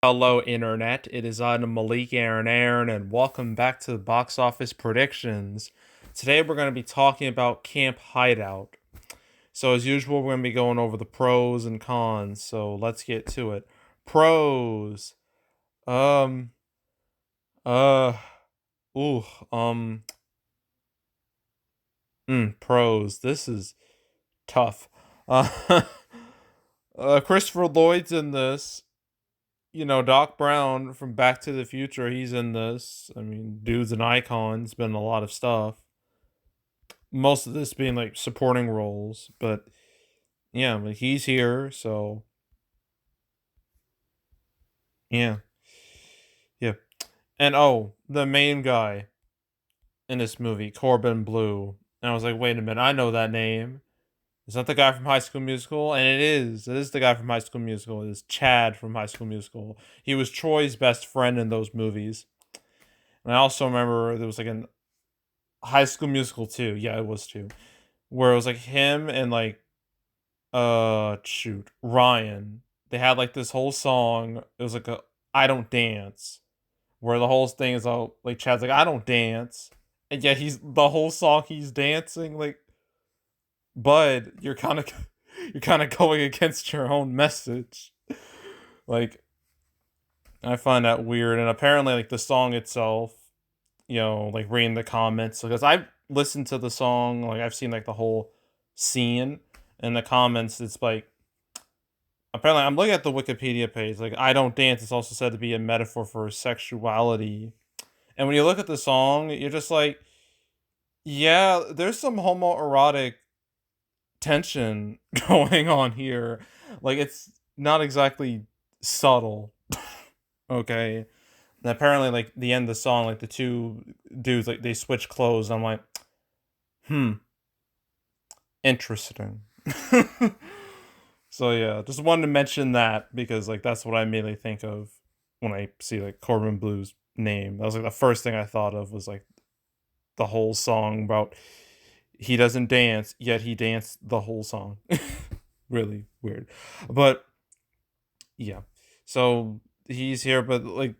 Hello, Internet. It is I, Malik Aaron, and welcome back to the box office predictions. Today, we're going to be talking about Camp Hideout. So, as usual, we're going to be going over the pros and cons. So, let's get to it. Pros. Um. Uh. Ooh. Pros. This is tough. Uh. Christopher Lloyd's in this. Doc Brown from Back to the Future, he's in this. I mean, dude's an icon. He's been in a lot of stuff. Most of this being like supporting roles, but yeah, but he's here, so yeah. Yeah. And the main guy in this movie, Corbin Blue. And I was like, wait a minute, I know that name. Is that the guy from High School Musical? And it is. It is the guy from High School Musical. It is Chad from High School Musical. He was Troy's best friend in those movies. And I also remember there was like an High School Musical 2. Yeah, it was 2. Where it was like him and like Ryan. They had like this whole song. It was like a I Don't Dance. Where the whole thing is all like Chad's like, I don't dance. And yet he's the whole song he's dancing, like, bud, you're kinda going against your own message. Like, I find that weird. And apparently like the song itself, like reading the comments, because I've listened to the song, like I've seen like the whole scene in the comments. It's like apparently I'm looking at the Wikipedia page. Like I don't dance. It's also said to be a metaphor for sexuality. And when you look at the song, you're just like, yeah, there's some homoerotic tension going on here. Like it's not exactly subtle. Okay. And apparently, like the end of the song, like the two dudes, like they switch clothes. I'm like, interesting. So yeah, just wanted to mention that because like that's what I immediately think of when I see like Corbin Blue's name. That was like the first thing I thought of was like the whole song about he doesn't dance, yet he danced the whole song. Really weird. But yeah. So he's here, but like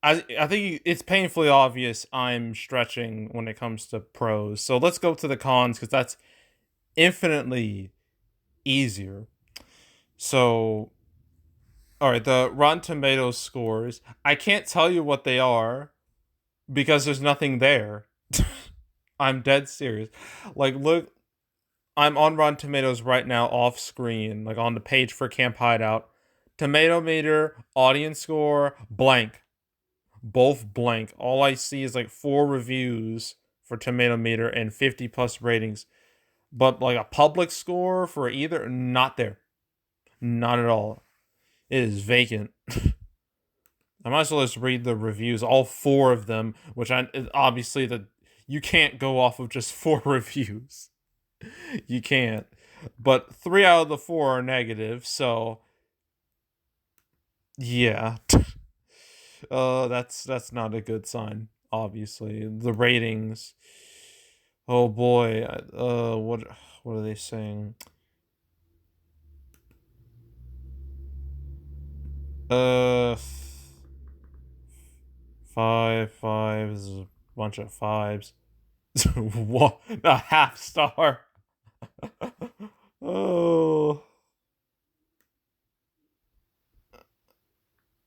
I think it's painfully obvious I'm stretching when it comes to pros. So let's go to the cons because that's infinitely easier. So, all right, the Rotten Tomatoes scores. I can't tell you what they are because there's nothing there. I'm dead serious. Like, look, I'm on Rotten Tomatoes right now off screen, like on the page for Camp Hideout. Tomato meter, audience score, blank. Both blank. All I see is like 4 reviews for Tomato meter and 50 plus ratings. But like a public score for either, not there. Not at all. It is vacant. I might as well just read the reviews, all 4 of them, which I obviously you can't go off of just 4 reviews. You can't. But 3 out of the 4 are negative, so yeah. That's not a good sign, obviously. The ratings. Oh boy. What are they saying? Uh 5 is a bunch of 5s. What? A half star. Oh.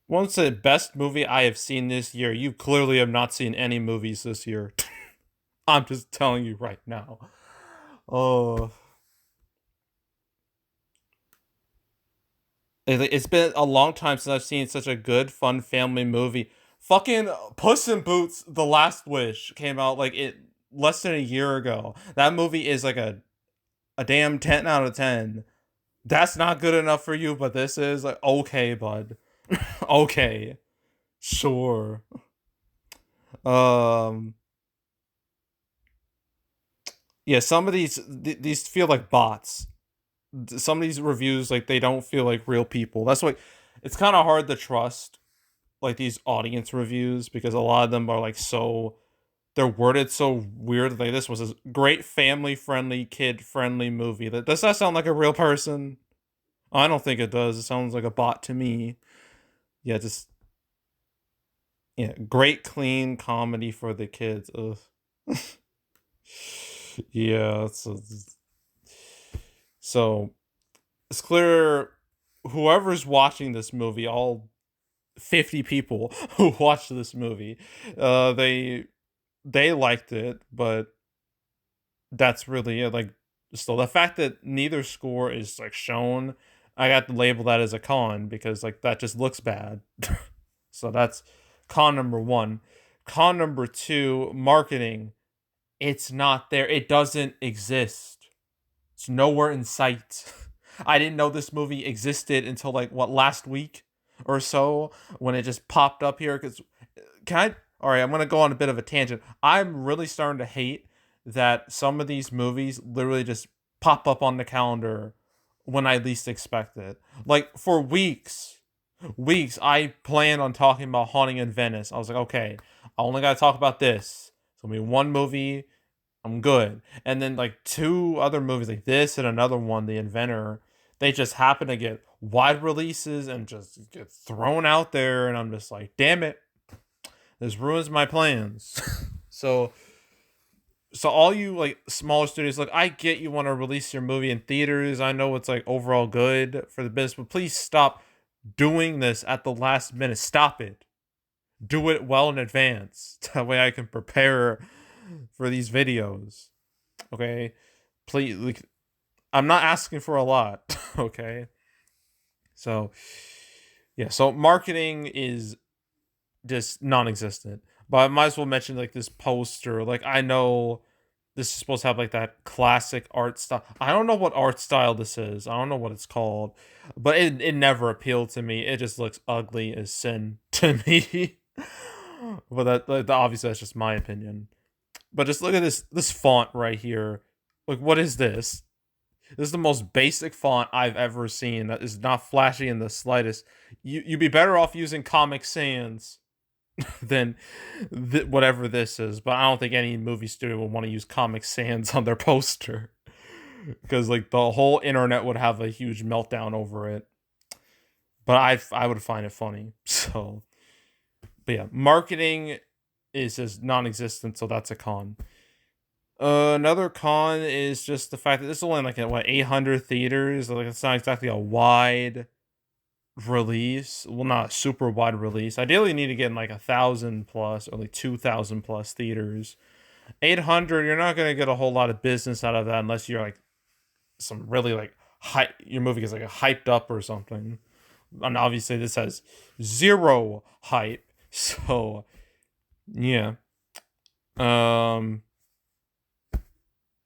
Once the best movie I have seen this year. You clearly have not seen any movies this year. I'm just telling you right now. Oh. It's been a long time since I've seen such a good, fun family movie. Fucking Puss in Boots: The Last Wish came out like it less than a year ago. That movie is like a damn 10 out of 10. That's not good enough for you, but this is like okay, bud. Okay. Sure. Um yeah, some of these feel like bots. Some of these reviews like they don't feel like real people. That's why it's kind of hard to trust like these audience reviews because a lot of them are like they're worded so weird. Like this was a great family friendly, kid friendly movie. Does that sound like a real person? I don't think it does. It sounds like a bot to me. Yeah, just yeah, great clean comedy for the kids. Ugh. Yeah, so it's clear whoever's watching this movie, all 50 people who watched this movie, they liked it, but that's really it. Like, still, the fact that neither score is like shown, I got to label that as a con because like that just looks bad. So that's con number one. Con number two, marketing. It's not there. It doesn't exist. It's nowhere in sight. I didn't know this movie existed until like what, last week or so, when it just popped up here. Because can I? All right, I'm gonna go on a bit of a tangent. I'm really starting to hate that some of these movies literally just pop up on the calendar when I least expect it. Like for weeks, I planned on talking about Haunting in Venice. I was like, okay, I only gotta talk about this. It's gonna be one movie. I'm good. And then like two other movies like this and another one, The Inventor, they just happen to get wide releases and just get thrown out there, and I'm just like, damn it, this ruins my plans. so so all you like smaller studios, like I get you want to release your movie in theaters. I know it's like overall good for the business, but please stop doing this at the last minute. Stop it. Do it well in advance. That way I can prepare for these videos. Okay? Please, like, I'm not asking for a lot, okay? So, yeah, so marketing is just non-existent. But I might as well mention like this poster. Like I know this is supposed to have like that classic art style. I don't know what art style this is. I don't know what it's called. But it never appealed to me. It just looks ugly as sin to me. But that like, obviously that's just my opinion. But just look at this font right here. Like what is this? This is the most basic font I've ever seen. That is not flashy in the slightest. You'd be better off using Comic Sans than whatever this is. But I don't think any movie studio would want to use Comic Sans on their poster because like the whole internet would have a huge meltdown over it. But I would find it funny. So, but yeah, marketing is just non-existent. So that's a con. Another con is just the fact that this is only like at what 800 theaters. Like it's not exactly a wide release. Well, not a super wide release. Ideally, you need to get in like 1,000 plus or like 2,000 plus theaters. 800, you're not gonna get a whole lot of business out of that unless you're like some really like hype. Your movie gets like a hyped up or something. And obviously, this has zero hype. So yeah. Um.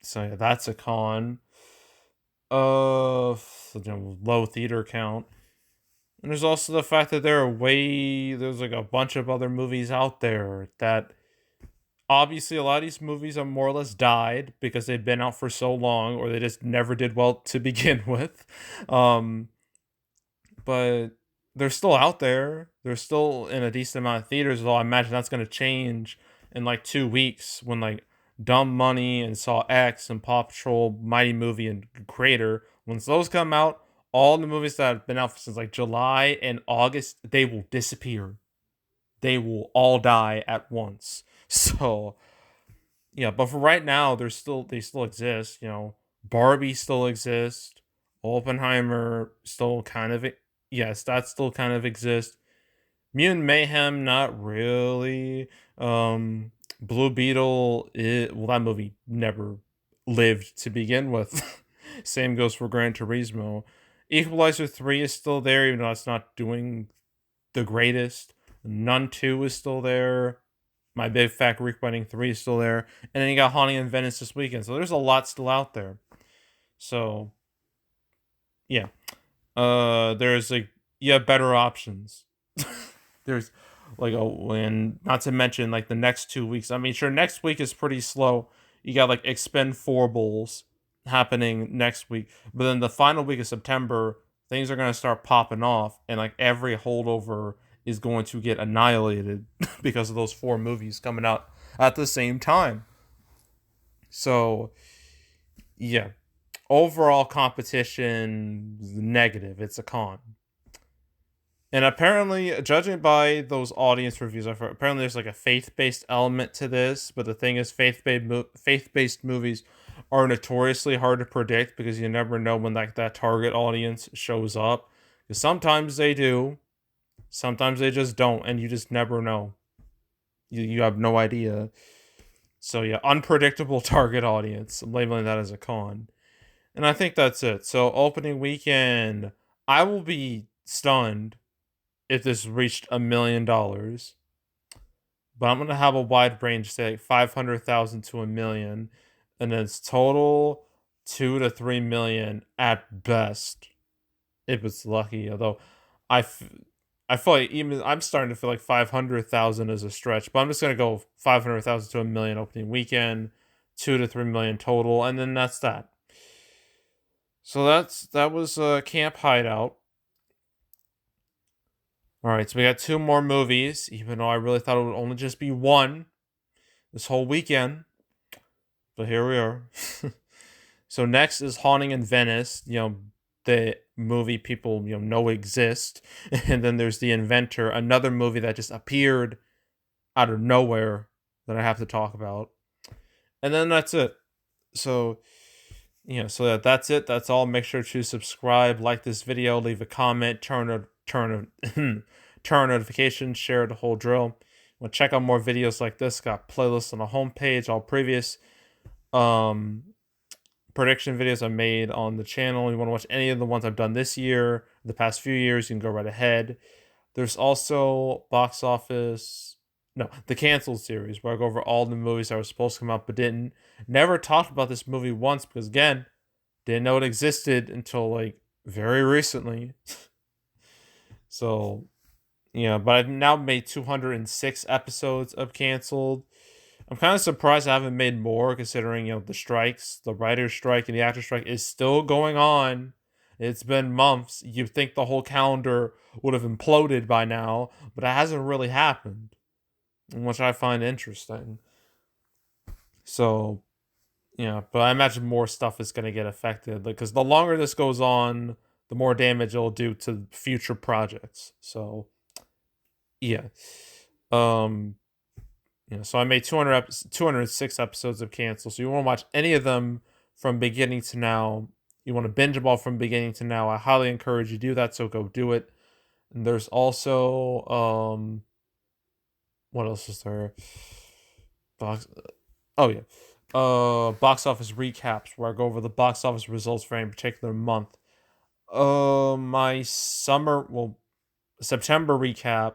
So yeah, that's a con. Low theater count. And there's also the fact that there's like a bunch of other movies out there that obviously a lot of these movies are more or less died because they've been out for so long or they just never did well to begin with. Um, but they're still out there. They're still in a decent amount of theaters, though I imagine that's going to change in like 2 weeks when like Dumb Money and Saw X and Paw Patrol, Mighty Movie and Creator, once those come out, all the movies that have been out since like July and August, they will disappear. They will all die at once. So yeah, but for right now, they still exist. You know, Barbie still exists. Oppenheimer still kind of yes, that still kind of exists. Mutant Mayhem, not really. Blue Beetle, well, that movie never lived to begin with. Same goes for Gran Turismo. Equalizer 3 is still there, even though it's not doing the greatest. Nun 2 is still there. My Big Fat Greek Wedding 3 is still there. And then you got Haunting in Venice this weekend. So there's a lot still out there. So, yeah. There's like, you have better options. There's like and not to mention like the next 2 weeks. I mean, sure, next week is pretty slow. You got like Expendables happening next week, but then the final week of September, things are gonna start popping off, and like every holdover is going to get annihilated because of those four movies coming out at the same time. So yeah, overall competition negative. It's a con. And apparently, judging by those audience reviews, apparently there's like a faith-based element to this. But the thing is, faith-based movies are notoriously hard to predict because you never know when like that target audience shows up. Because sometimes they do, sometimes they just don't, and you just never know. You have no idea. So yeah, unpredictable target audience. I'm labeling that as a con. And I think that's it. So opening weekend, I will be stunned if this reached $1 million. But I'm gonna have a wide range, say like 500,000 to 1 million, and then it's total 2 to 3 million at best, if it's lucky. Although I, f- I feel like even I'm starting to feel like 500,000 is a stretch, but I'm just gonna go 500,000 to 1 million opening weekend, 2 to 3 million total, and then that's that. So that was Camp Hideout. All right, so we got two more movies, even though I really thought it would only just be one this whole weekend. But here we are. So next is Haunting in Venice, the movie people know exist. And then there's The Inventor, another movie that just appeared out of nowhere that I have to talk about. And then that's it. So that's it. That's all. Make sure to subscribe, like this video, leave a comment, turn notifications, share the whole drill. Want to check out more videos like this? Got playlists on the homepage. All previous prediction videos I made on the channel. You want to watch any of the ones I've done this year, the past few years, you can go right ahead. There's also box office, no, the canceled series, where I go over all the movies that were supposed to come out but didn't. Never talked about this movie once because, again, didn't know it existed until like very recently. So, yeah, but I've now made 206 episodes of canceled. I'm kind of surprised I haven't made more, considering the strikes, the writer's strike and the actor strike is still going on. It's been months. You'd think the whole calendar would have imploded by now, but it hasn't really happened, which I find interesting. So, yeah, but I imagine more stuff is going to get affected, because the longer this goes on, the more damage it'll do to future projects. So, yeah. Um, so I made 206 episodes of Cancel. So you want to watch any of them from beginning to now. You want to binge them all from beginning to now. I highly encourage you to do that, so go do it. And there's also, what else is there? Box, oh yeah. Box office recaps, where I go over the box office results for any particular month. My September recap,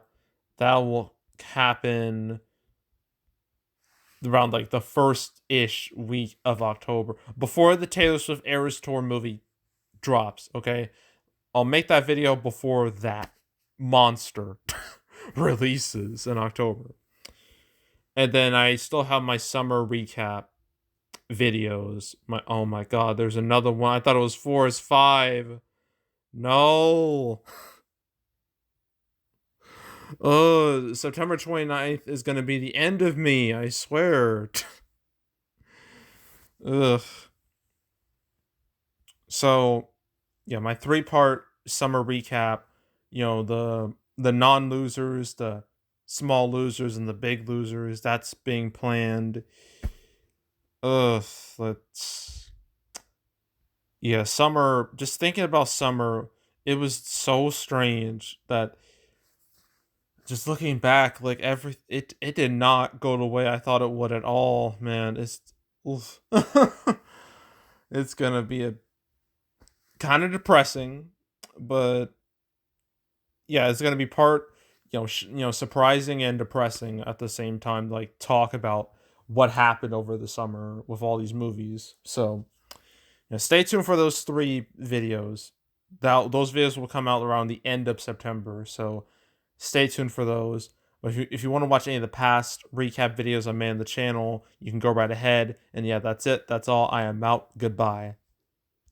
that will happen around like the first-ish week of October, before the Taylor Swift Eras Tour movie drops, okay? I'll make that video before that monster releases in October. And then I still have my summer recap videos. Oh my god, there's another one. I thought it was 4 is 5. No. Oh, September 29th is going to be the end of me, I swear. Ugh. So, yeah, my 3-part summer recap, the non-losers, the small losers and the big losers, that's being planned. Ugh, let's yeah, summer, just thinking about summer, it was so strange that just looking back, like it did not go the way I thought it would at all, man. Oof. It's gonna be a kind of depressing, but yeah, it's gonna be part, surprising and depressing at the same time. Like talk about what happened over the summer with all these movies. So, stay tuned for those 3 videos. Those videos will come out around the end of September. So, stay tuned for those. But if you want to watch any of the past recap videos I made on the channel, you can go right ahead. And yeah, that's it. That's all. I am out. Goodbye.